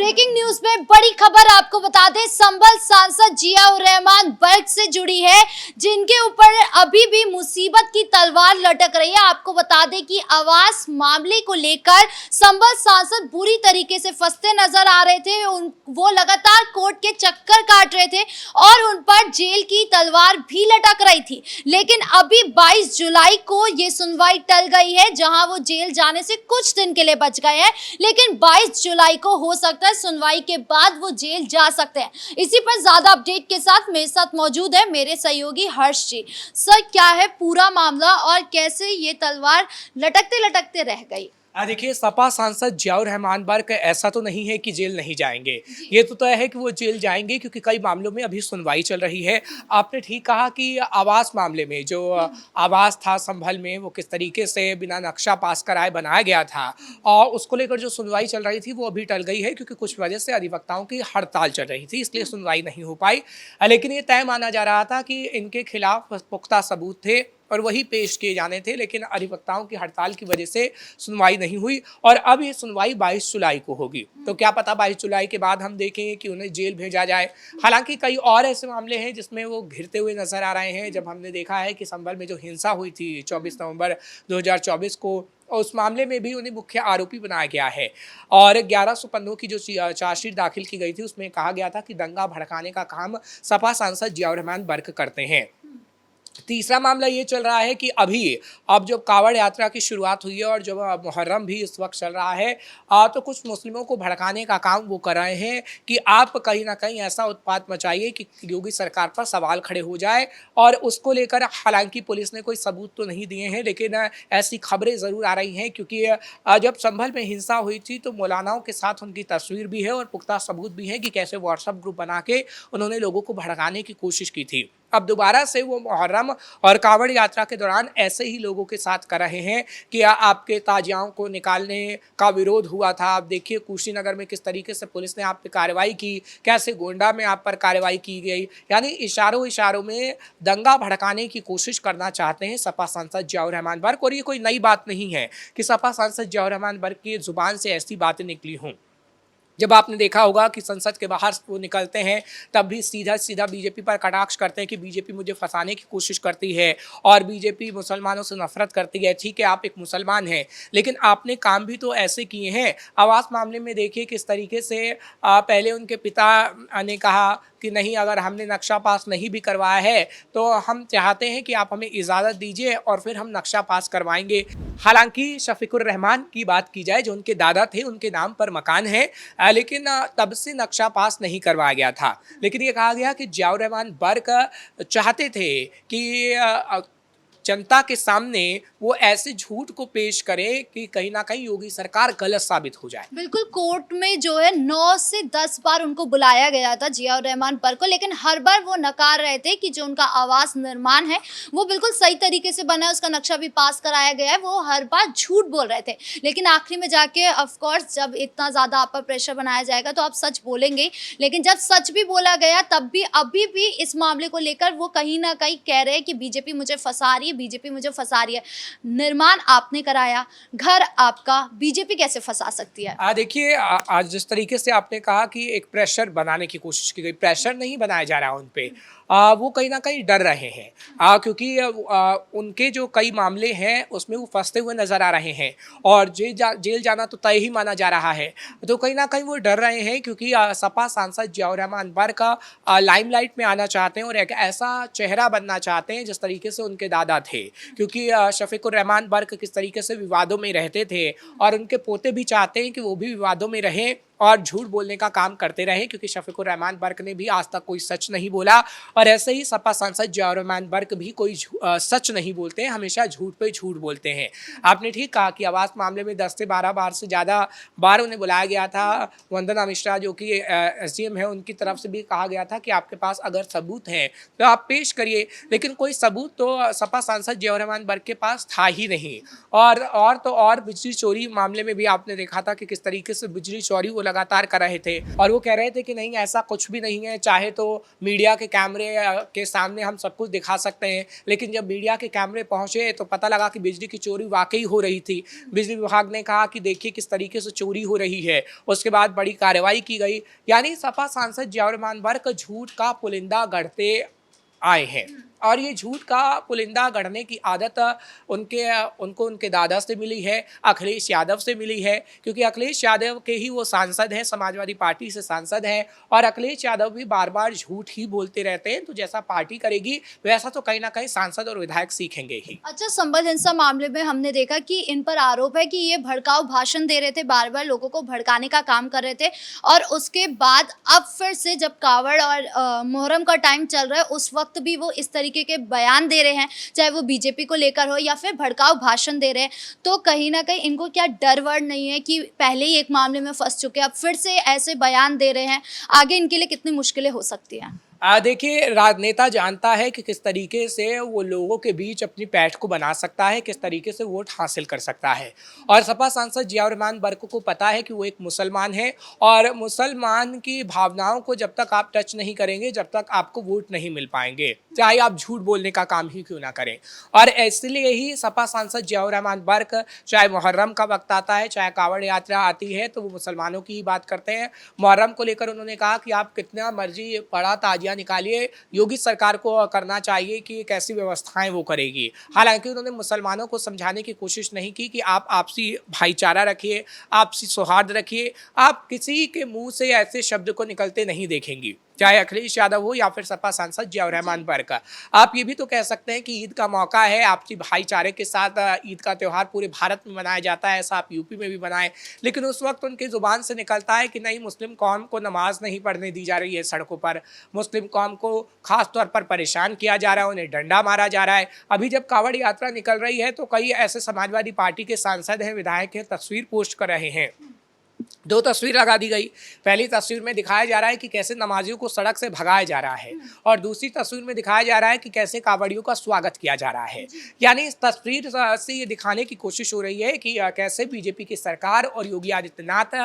Breaking news में बड़ी खबर आपको बता दें, संभल सांसद जियाउर रहमान बर्ग से जुड़ी है, जिनके ऊपर अभी भी मुसीबत की तलवार लटक रही है। आपको बता दें कि आवास मामले को लेकर संभल सांसद बुरी तरीके से फंसते नजर आ रहे थे। वो लगातार कोर्ट के चक्कर काट रहे थे और उन पर जेल की तलवार भी लटक रही थी। लेकिन अभी 22 जुलाई को ये सुनवाई टल गई है, जहां वो जेल जाने से कुछ दिन के लिए बच गए हैं। लेकिन 22 जुलाई को हो सकता है सुनवाई के बाद वो जेल जा सकते हैं। इसी पर ज्यादा अपडेट के साथ मेरे साथ मौजूद है मेरे सहयोगी हर्ष जी। सर, क्या है पूरा मामला और कैसे ये तलवार लटकते लटकते रह गई? देखिए, सपा सांसद जियाउर रहमान बर्ग ऐसा तो नहीं है कि जेल नहीं जाएंगे। ये तो तय है कि वो जेल जाएंगे, क्योंकि कई मामलों में अभी सुनवाई चल रही है। आपने ठीक कहा कि आवास मामले में जो आवास था संभल में, वो किस तरीके से बिना नक्शा पास कराए बनाया गया था और उसको लेकर जो सुनवाई चल रही थी वो अभी टल गई है, क्योंकि कुछ वजह से अधिवक्ताओं की हड़ताल चल रही थी, इसलिए सुनवाई नहीं हो पाई। लेकिन ये तय माना जा रहा था कि इनके खिलाफ पुख्ता सबूत थे और वही पेश किए जाने थे, लेकिन अधिवक्ताओं की हड़ताल की वजह से सुनवाई नहीं हुई और अब ये सुनवाई 22 जुलाई को होगी। तो क्या पता 22 जुलाई के बाद हम देखेंगे कि उन्हें जेल भेजा जाए। हालांकि कई और ऐसे मामले हैं जिसमें वो घिरते हुए नजर आ रहे हैं। जब हमने देखा है कि संभल में जो हिंसा हुई थी 24 नवंबर 2024 को, और उस मामले में भी उन्हें मुख्य आरोपी बनाया गया है और 1100 पन्नों की जो चार्जशीट दाखिल की गई थी उसमें कहा गया था कि दंगा भड़काने का काम सपा सांसद जियाउर रहमान बर्ग करते हैं। तीसरा मामला ये चल रहा है कि अब जब कावड़ यात्रा की शुरुआत हुई है और जब मुहर्रम भी इस वक्त चल रहा है, तो कुछ मुस्लिमों को भड़काने का काम वो कर रहे हैं कि आप कहीं ना कहीं ऐसा उत्पात मचाइए कि योगी सरकार पर सवाल खड़े हो जाए। और उसको लेकर हालांकि पुलिस ने कोई सबूत तो नहीं दिए हैं, लेकिन ऐसी खबरें ज़रूर आ रही हैं, क्योंकि जब संभल में हिंसा हुई थी तो मौलानाओं के साथ उनकी तस्वीर भी है और पुख्ता सबूत भी है कि कैसे व्हाट्सएप ग्रुप बना के उन्होंने लोगों को भड़काने की कोशिश की थी। अब दोबारा से वो मुहर्रम और कावड़ यात्रा के दौरान ऐसे ही लोगों के साथ कर रहे हैं कि आपके ताजियाओं को निकालने का विरोध हुआ था। आप देखिए कुशीनगर में किस तरीके से पुलिस ने आप पे कार्रवाई की, कैसे गोंडा में आप पर कार्रवाई की गई। यानी इशारों में दंगा भड़काने की कोशिश करना चाहते हैं सपा सांसद जियाउर रहमान बर्ग। और ये कोई नई बात नहीं है कि सपा सांसद जियाउर रहमान बर्ग की जुबान से ऐसी बातें निकली हों। जब आपने देखा होगा कि संसद के बाहर वो निकलते हैं तब भी सीधा बीजेपी पर कटाक्ष करते हैं कि बीजेपी मुझे फंसाने की कोशिश करती है और बीजेपी मुसलमानों से नफरत करती है। ठीक है, आप एक मुसलमान हैं, लेकिन आपने काम भी तो ऐसे किए हैं। आवास मामले में देखिए किस तरीके से पहले उनके पिता ने कहा कि नहीं, अगर हमने नक्शा पास नहीं भी करवाया है तो हम चाहते हैं कि आप हमें इजाज़त दीजिए और फिर हम नक्शा पास करवाएंगे। हालांकि शफीकुर रहमान की बात की जाए, जो उनके दादा थे, उनके नाम पर मकान है, लेकिन तब से नक्शा पास नहीं करवाया गया था। लेकिन ये कहा गया कि जियाउर रहमान बर्ग चाहते थे कि जनता के सामने वो ऐसे झूठ को पेश करे कि कहीं ना कहीं योगी सरकार गलत साबित हो जाए। बिल्कुल, कोर्ट में जो है 9 से 10 बार उनको बुलाया गया था जियाउर रहमान बर्ग को, लेकिन हर बार वो नकार रहे थे कि जो उनका आवास निर्माण है वो बिल्कुल सही तरीके से बना है, उसका नक्शा भी पास कराया गया है। वो हर बार झूठ बोल रहे थे, लेकिन आखिरी में जाके ऑफकोर्स जब इतना ज़्यादा आप पर प्रेशर बनाया जाएगा तो आप सच बोलेंगे। लेकिन जब सच भी बोला गया तब भी अभी भी इस मामले को लेकर वो कहीं ना कहीं कह रहे हैं कि बीजेपी मुझे फंसा रही है, बीजेपी मुझे फंसा रही है। निर्माण आपने कराया, घर आपका, बीजेपी कैसे फंसा सकती है? देखिए, आज जिस तरीके से आपने कहा कि एक प्रेशर बनाने की कोशिश की गई, प्रेशर नहीं बनाया जा रहा उन पे। वो कहीं ना कहीं डर रहे हैं, क्योंकि उनके जो कई मामले हैं उसमें वो फंसते हुए नजर आ रहे हैं और जेल जाना तो तय ही माना जा रहा है। तो कहीं ना कहीं वो डर रहे हैं, क्योंकि सपा सांसद जियाउर रहमान बर्ग का लाइमलाइट में आना चाहते हैं और एक ऐसा चेहरा बनना चाहते हैं जिस तरीके से उनके दादा थे। क्योंकि शफीकुर रहमान बर्ग किस तरीके से विवादों में रहते थे और उनके पोते भी चाहते हैं कि वो भी विवादों में रहें और झूठ बोलने का काम करते रहे, क्योंकि शफीकुर रहमान बर्ग ने भी आज तक कोई सच नहीं बोला और ऐसे ही सपा सांसद जियाउर रहमान बर्ग भी कोई सच नहीं बोलते हैं, हमेशा झूठ पे झूठ बोलते हैं। आपने ठीक कहा कि आवास मामले में 10 से 12 बार से ज़्यादा बार उन्हें बुलाया गया था। वंदना मिश्रा जो कि SDM है, उनकी तरफ से भी कहा गया था कि आपके पास अगर सबूत हैं तो आप पेश करिए, लेकिन कोई सबूत तो सपा सांसद जियाउर रहमान बर्ग के पास था ही नहीं। और बिजली चोरी मामले में भी आपने देखा था कि किस तरीके से बिजली चोरी वो लगातार कर रहे थे और वो कह रहे थे कि नहीं ऐसा कुछ भी नहीं है, चाहे तो मीडिया के कैमरे के सामने हम सब कुछ दिखा सकते हैं। लेकिन जब मीडिया के कैमरे पहुंचे तो पता लगा कि बिजली की चोरी वाकई हो रही थी। बिजली विभाग ने कहा कि देखिए किस तरीके से चोरी हो रही है, उसके बाद बड़ी कार्रवाई की गई। यानी सपा सांसद जियाउर रहमान बर्क झूठ का पुलिंदा गढ़ते आए हैं और ये झूठ का पुलिंदा गढ़ने की आदत उनको उनके दादा से मिली है, अखिलेश यादव से मिली है, क्योंकि अखिलेश यादव के ही वो सांसद हैं, समाजवादी पार्टी से सांसद हैं और अखिलेश यादव भी बार बार झूठ ही बोलते रहते हैं। तो जैसा पार्टी करेगी वैसा तो कहीं ना कहीं सांसद और विधायक सीखेंगे ही। अच्छा, संबल हिंसा मामले में हमने देखा कि इन पर आरोप है कि ये भड़काऊ भाषण दे रहे थे, बार बार लोगों को भड़काने का काम कर रहे थे और उसके बाद अब फिर से जब कावड़ और मुहर्रम का टाइम चल रहा है उस वक्त भी वो इस तरीके के बयान दे रहे हैं, चाहे वो बीजेपी को लेकर हो या फिर भड़काऊ भाषण दे रहे हैं। तो कहीं ना कहीं इनको क्या डर वर नहीं है कि पहले ही एक मामले में फंस चुके हैं, अब फिर से ऐसे बयान दे रहे हैं, आगे इनके लिए कितनी मुश्किलें हो सकती हैं? देखिए, राजनेता जानता है कि किस तरीके से वो लोगों के बीच अपनी पैठ को बना सकता है, किस तरीके से वोट हासिल कर सकता है। और सपा सांसद जियाउर रहमान बर्क को पता है कि वो एक मुसलमान है और मुसलमान की भावनाओं को जब तक आप टच नहीं करेंगे जब तक आपको वोट नहीं मिल पाएंगे, चाहे आप झूठ बोलने का काम ही क्यों ना करें। और इसलिए ही सपा सांसद जियाउर रहमान बर्क चाहे मुहर्रम का वक्त आता है, चाहे कावड़ यात्रा आती है, तो वो मुसलमानों की ही बात करते हैं। मुहर्रम को लेकर उन्होंने कहा कि आप कितना मर्जी बड़ा ताजिया निकालिए, योगी सरकार को करना चाहिए कि कैसी व्यवस्थाएं वो करेगी। हालांकि उन्होंने मुसलमानों को समझाने की कोशिश नहीं की कि आप आपसी भाईचारा रखिए, आपसी सौहार्द रखिए। आप किसी के मुंह से ऐसे शब्द को निकलते नहीं देखेंगी, चाहे अखिलेश यादव हो या फिर सपा सांसद जियाउर रहमान बर्क। आप ये भी तो कह सकते हैं कि ईद का मौका है, आपसी भाईचारे के साथ ईद का त्यौहार पूरे भारत में मनाया जाता है, ऐसा आप यूपी में भी बनाएं। लेकिन उस वक्त उनकी जुबान से निकलता है कि नहीं, मुस्लिम कौम को नमाज नहीं पढ़ने दी जा रही है सड़कों पर, मुस्लिम कौम को खास तौर पर परेशान किया जा रहा है, उन्हें डंडा मारा जा रहा है। अभी जब कावड़ यात्रा निकल रही है तो कई ऐसे समाजवादी पार्टी के सांसद हैं, विधायक हैं, तस्वीर पोस्ट कर रहे हैं। 2 तस्वीर लगा दी गई। पहली तस्वीर में दिखाया जा रहा है कि कैसे नमाजियों को सड़क से भगाया जा रहा है और दूसरी तस्वीर में दिखाया जा रहा है कि कैसे कावड़ियों का स्वागत किया जा रहा है। यानी इस तस्वीर से ये दिखाने की कोशिश हो रही है कि कैसे बीजेपी की सरकार और योगी आदित्यनाथ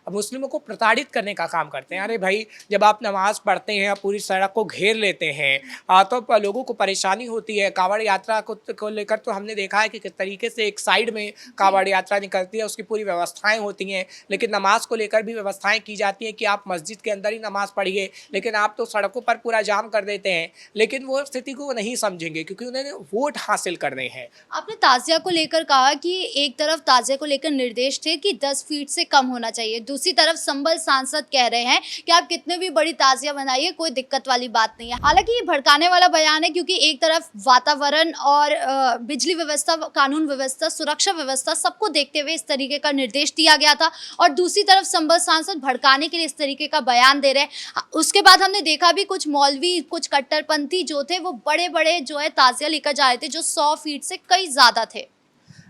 मुस्लिमों को प्रताड़ित करने का काम करते हैं। अरे भाई, जब आप नमाज पढ़ते हैं, पूरी सड़क को घेर लेते हैं तो लोगों को परेशानी होती है। कावड़ यात्रा को लेकर तो हमने देखा है कि किस तरीके से एक साइड में कावड़ यात्रा निकलती है, उसकी पूरी व्यवस्थाएं होती हैं, लेकिन नमाज को लेकर भी व्यवस्थाएं की जाती हैं कि आप मस्जिद के अंदर ही नमाज पढ़िए, लेकिन आप तो सड़कों पर पूरा जाम कर देते हैं। लेकिन वो स्थिति को नहीं समझेंगे क्योंकि उन्हें वोट हासिल करने हैं। आपने ताजिया को लेकर कहा कि एक तरफ ताजिया को लेकर निर्देश थे कि 10 फीट से कम होना चाहिए, दूसरी तरफ संबल सांसद कह रहे हैं कि आप कितने भी बड़ी ताजिया बनाइए, कोई दिक्कत वाली बात नहीं है। हालांकि ये भड़काने वाला बयान है क्योंकि एक तरफ वातावरण और बिजली व्यवस्था, कानून व्यवस्था, सुरक्षा व्यवस्था सबको देखते हुए इस तरीके का निर्देश दिया गया था और दूसरी तरफ संबल सांसद भड़काने के लिए इस तरीके का बयान दे रहे हैं। उसके बाद हमने देखा भी कुछ मौलवी, कुछ कट्टरपंथी जो थे वो बड़े बड़े जो है ताजिया लेकर जा रहे थे जो 100 फीट से कई ज्यादा थे।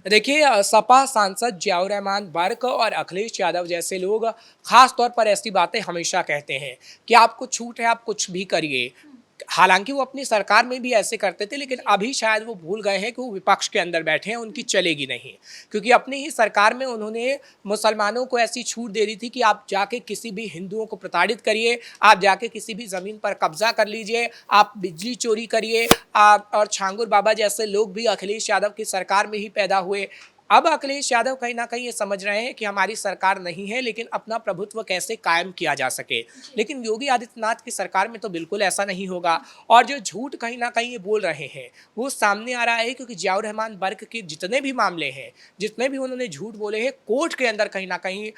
देखिए, सपा सांसद जियाउर रहमान बर्क और अखिलेश यादव जैसे लोग खास तौर पर ऐसी बातें हमेशा कहते हैं कि आपको छूट है, आप कुछ भी करिए। हालांकि वो अपनी सरकार में भी ऐसे करते थे, लेकिन अभी शायद वो भूल गए हैं कि वो विपक्ष के अंदर बैठे हैं, उनकी चलेगी नहीं। क्योंकि अपनी ही सरकार में उन्होंने मुसलमानों को ऐसी छूट दे दी थी कि आप जाके किसी भी हिंदुओं को प्रताड़ित करिए, आप जाके किसी भी ज़मीन पर कब्जा कर लीजिए, आप बिजली चोरी करिए। और छांगुर बाबा जैसे लोग भी अखिलेश यादव की सरकार में ही पैदा हुए। अब अखिलेश यादव कहीं ना कहीं ये समझ रहे हैं कि हमारी सरकार नहीं है, लेकिन अपना प्रभुत्व कैसे कायम किया जा सके। लेकिन योगी आदित्यनाथ की सरकार में तो बिल्कुल ऐसा नहीं होगा। और जो झूठ कहीं ना कहीं ये बोल रहे हैं वो सामने आ रहा है, क्योंकि जियाउर रहमान बर्क के जितने भी मामले हैं, जितने भी उन्होंने झूठ बोले हैं, कोर्ट के अंदर कहीं ना कहीं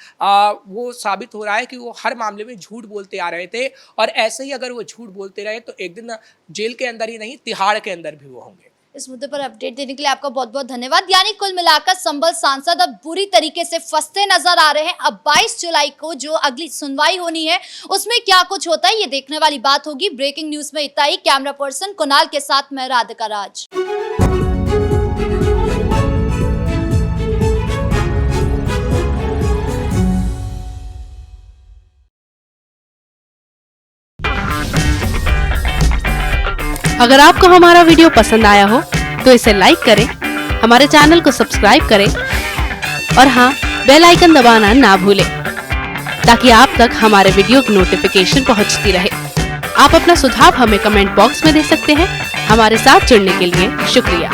वो साबित हो रहा है कि वो हर मामले में झूठ बोलते आ रहे थे। और ऐसे ही अगर वो झूठ बोलते रहे तो एक दिन जेल के अंदर ही नहीं, तिहाड़ के अंदर भी वो होंगे। इस मुद्दे पर अपडेट देने के लिए आपका बहुत बहुत धन्यवाद। यानी कुल मिलाकर संबल सांसद अब बुरी तरीके से फंसते नजर आ रहे हैं। अब 22 जुलाई को जो अगली सुनवाई होनी है उसमें क्या कुछ होता है ये देखने वाली बात होगी। ब्रेकिंग न्यूज में इतना ही। कैमरा पर्सन कुणाल के साथ मैं राधिका राज। अगर आपको हमारा वीडियो पसंद आया हो तो इसे लाइक करें, हमारे चैनल को सब्सक्राइब करें और हाँ, बेल आइकन दबाना ना भूलें ताकि आप तक हमारे वीडियो की नोटिफिकेशन पहुंचती रहे। आप अपना सुझाव हमें कमेंट बॉक्स में दे सकते हैं। हमारे साथ जुड़ने के लिए शुक्रिया।